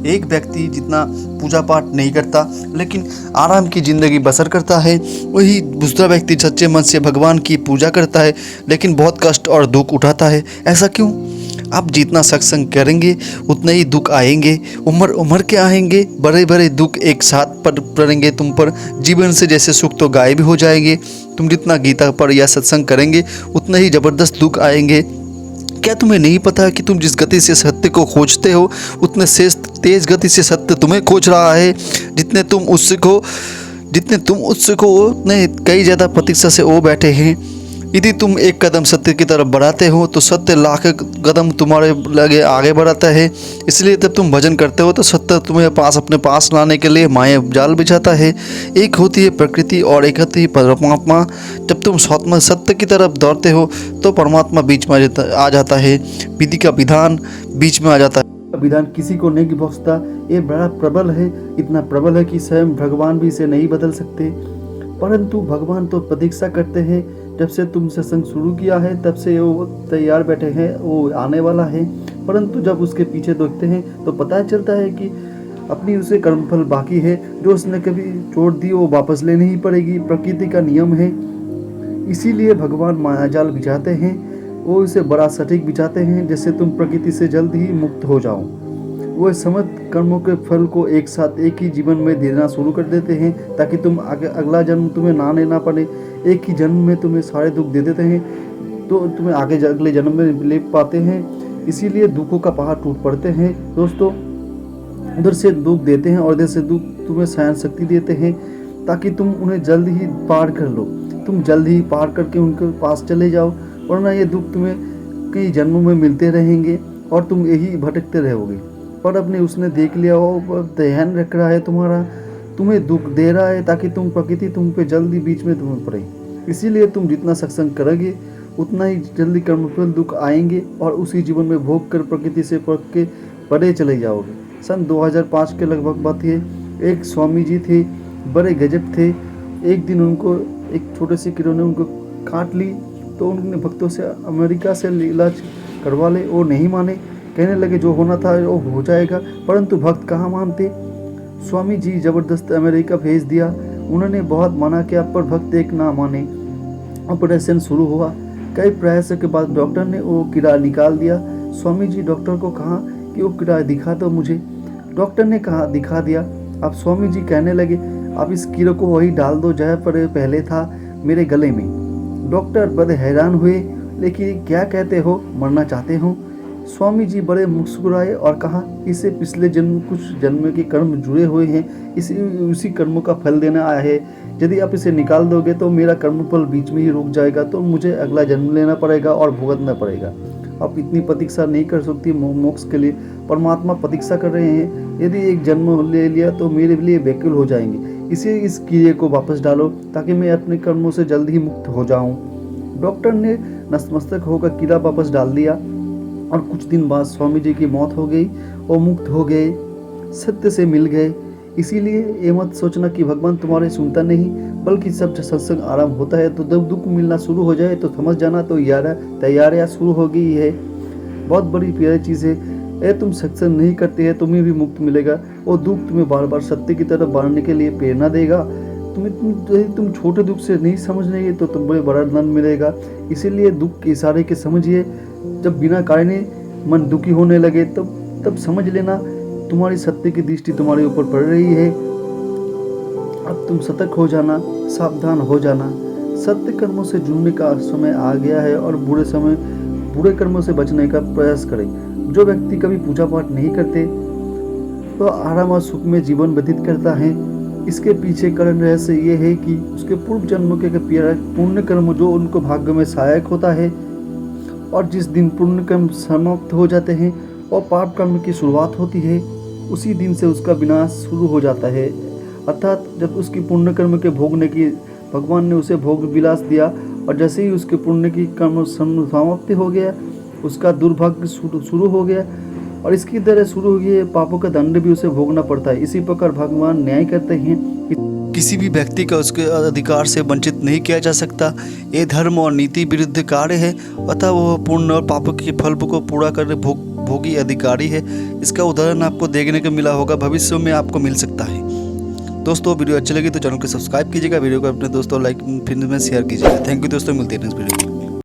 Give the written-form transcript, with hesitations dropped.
एक व्यक्ति जितना पूजा पाठ नहीं करता लेकिन आराम की ज़िंदगी बसर करता है, वही दूसरा व्यक्ति सच्चे मन से भगवान की पूजा करता है लेकिन बहुत कष्ट और दुख उठाता है। ऐसा क्यों? आप जितना सत्संग करेंगे उतने ही दुख आएंगे, उम्र उम्र के आएंगे, बड़े बड़े दुख एक साथ पड़ेंगे तुम पर। जीवन से जैसे सुख तो गायब हो जाएंगे। तुम जितना गीता पर या सत्संग करेंगे उतने ही ज़बरदस्त दुख आएंगे। क्या तुम्हें नहीं पता कि तुम जिस गति से सत्य को खोजते हो उतने से तेज गति से सत्य तुम्हें खोज रहा है। जितने तुम उत्सुक हो उतने कई ज़्यादा प्रतीक्षा से वो बैठे हैं। यदि तुम एक कदम सत्य की तरफ बढ़ाते हो तो सत्य लाख कदम तुम्हारे लगे आगे बढ़ाता है। इसलिए जब तुम भजन करते हो तो सत्य तुम्हें अपने पास लाने के लिए माया जाल बिछाता है। एक होती है प्रकृति और एक होती है परमात्मा। जब तुम सत्य की तरफ दौड़ते हो तो परमात्मा बीच में आ जाता है, विधि का विधान बीच में आ जाता है। विधान किसी को नहीं बख्शता। ये बड़ा प्रबल है, इतना प्रबल है कि स्वयं भगवान भी इसे नहीं बदल सकते। परंतु भगवान तो प्रतीक्षा करते हैं। जब से तुम सत्संग शुरू किया है तब से वो तैयार बैठे हैं, वो आने वाला है। परंतु जब उसके पीछे देखते हैं तो पता चलता है कि अपनी उसे कर्मफल बाकी है। जो उसने कभी छोड़ दी वो वापस लेनी ही पड़ेगी, प्रकृति का नियम है। इसीलिए भगवान मायाजाल बिछाते हैं, वो इसे बड़ा सटीक बिछाते हैं जिससे तुम प्रकृति से जल्द ही मुक्त हो जाओ। वो समस्त कर्मों के फल को एक साथ एक ही जीवन में देना शुरू कर देते हैं ताकि तुम अगला जन्म तुम्हें ना लेना पड़े। एक ही जन्म में तुम्हें सारे दुख दे देते हैं तो तुम्हें अगले जन्म में ले पाते हैं। इसीलिए दुखों का पहाड़ टूट पड़ते हैं दोस्तों। उधर से दुख देते हैं और इधर से दुख तुम्हें सहन शक्ति देते हैं ताकि तुम उन्हें जल्द ही पार कर लो। तुम जल्द ही पार करके उनके पास चले जाओ, वरना ये दुख तुम्हें कई जन्मों में मिलते रहेंगे और तुम यही भटकते रहोगे। पर अपने उसने देख लिया हो, ध्यान रख रहा है तुम्हारा, तुम्हें दुख दे रहा है ताकि तुम प्रकृति तुम पे जल्दी बीच में तुम्हें पड़े। इसीलिए तुम जितना सत्संग करोगे उतना ही जल्दी कर्मफल दुख आएंगे और उसी जीवन में भोग कर प्रकृति से पड़ के परे चले जाओगे। सन 2005 के लगभग बात है। एक स्वामी जी थे, बड़े गजब थे। एक दिन उनको एक छोटे से कीड़े ने उनको काट ली तो उन्होंने भक्तों से अमेरिका से इलाज करवा ले। वो नहीं माने, कहने लगे जो होना था वो हो जाएगा। परंतु भक्त कहाँ मानते। स्वामी जी जबरदस्त अमेरिका भेज दिया। उन्होंने बहुत मना किया पर भक्त एक ना माने। ऑपरेशन शुरू हुआ। कई प्रयास के बाद डॉक्टर ने वो कीड़ा निकाल दिया। स्वामी जी डॉक्टर को कहा कि वो कीड़ा दिखा दो मुझे। डॉक्टर ने कहा दिखा दिया। अब स्वामी जी कहने लगे अब इस कीड़े को वही डाल दो जहाँ पर पहले था, मेरे गले में। डॉक्टर बड़े हैरान हुए, लेकिन क्या कहते हो, मरना चाहते हो? स्वामी जी बड़े मुस्कुराए और कहा इसे पिछले जन्म कुछ जन्म के कर्म जुड़े हुए हैं, उसी कर्मों का फल देना आया है। यदि आप इसे निकाल दोगे तो मेरा कर्मफल बीच में ही रुक जाएगा, तो मुझे अगला जन्म लेना पड़ेगा और भुगतना पड़ेगा। आप इतनी प्रतीक्षा नहीं कर सकती मोक्ष के लिए। परमात्मा प्रतीक्षा कर रहे हैं। यदि एक जन्म ले लिया तो मेरे लिए व्याकुल हो जाएंगे। इसे इस कीड़े को वापस डालो ताकि मैं अपने कर्मों से जल्द ही मुक्त हो जाऊं। डॉक्टर ने नतमस्तक होकर कीड़ा वापस डाल दिया और कुछ दिन बाद स्वामी जी की मौत हो गई और मुक्त हो गए, सत्य से मिल गए। इसीलिए ये मत सोचना कि भगवान तुम्हारे सुनता नहीं, बल्कि सब सत्संग आराम होता है तो जब दुख मिलना शुरू हो जाए तो समझ जाना तो तैयारियां शुरू हो गई है। बहुत बड़ी प्यारी चीज़ है। तुम सत्संग नहीं करते हैं तुम्हें भी मुक्त मिलेगा। वो दुख तुम्हें बार बार सत्य की तरफ बढ़ने के लिए प्रेरणा देगा। तुम छोटे दुख से नहीं समझ रहे तो तुम्हें बड़ा आनंद मिलेगा। इसीलिए दुख के इशारे के समझिए। जब बिना कारण मन दुखी होने लगे तब समझ लेना तुम्हारी सत्य की दृष्टि तुम्हारे ऊपर पड़ रही है। अब तुम सतर्क हो जाना, सावधान हो जाना। सत्य कर्मों से जुड़ने का समय आ गया है और बुरे कर्मों से बचने का प्रयास करें। जो व्यक्ति कभी पूजा पाठ नहीं करते तो आराम और सुख में जीवन व्यतीत करता है। इसके पीछे कारण रहस्य ये है कि उसके पूर्व जन्मों के पुण्य कर्म जो उनको भाग्य में सहायक होता है, और जिस दिन पुण्य कर्म समाप्त हो जाते हैं और पाप कर्म की शुरुआत होती है, उसी दिन से उसका विनाश शुरू हो जाता है। अर्थात जब उसकी पुण्य कर्म के भोगने की भगवान ने उसे भोग विलास दिया और जैसे ही उसके पुण्य की कर्म समाप्ति हो गया, उसका दुर्भाग्य शुरू हो गया और इसकी तरह शुरू हो गई पापों का दंड भी उसे भोगना पड़ता है। इसी प्रकार भगवान न्याय करते हैं। किसी भी व्यक्ति का उसके अधिकार से वंचित नहीं किया जा सकता। ये धर्म और नीति विरुद्ध कार्य है, अतः वह पुण्य और पापों के फल को पूरा कर भोगी अधिकारी है। इसका उदाहरण आपको देखने को मिला होगा, भविष्य में आपको मिल सकता है। दोस्तों वीडियो अच्छी लगी तो चैनल को सब्सक्राइब कीजिएगा, वीडियो को अपने दोस्तों लाइक फिर में शेयर कीजिएगा। थैंक यू दोस्तों, मिलते हैं नेक्स्ट वीडियो में।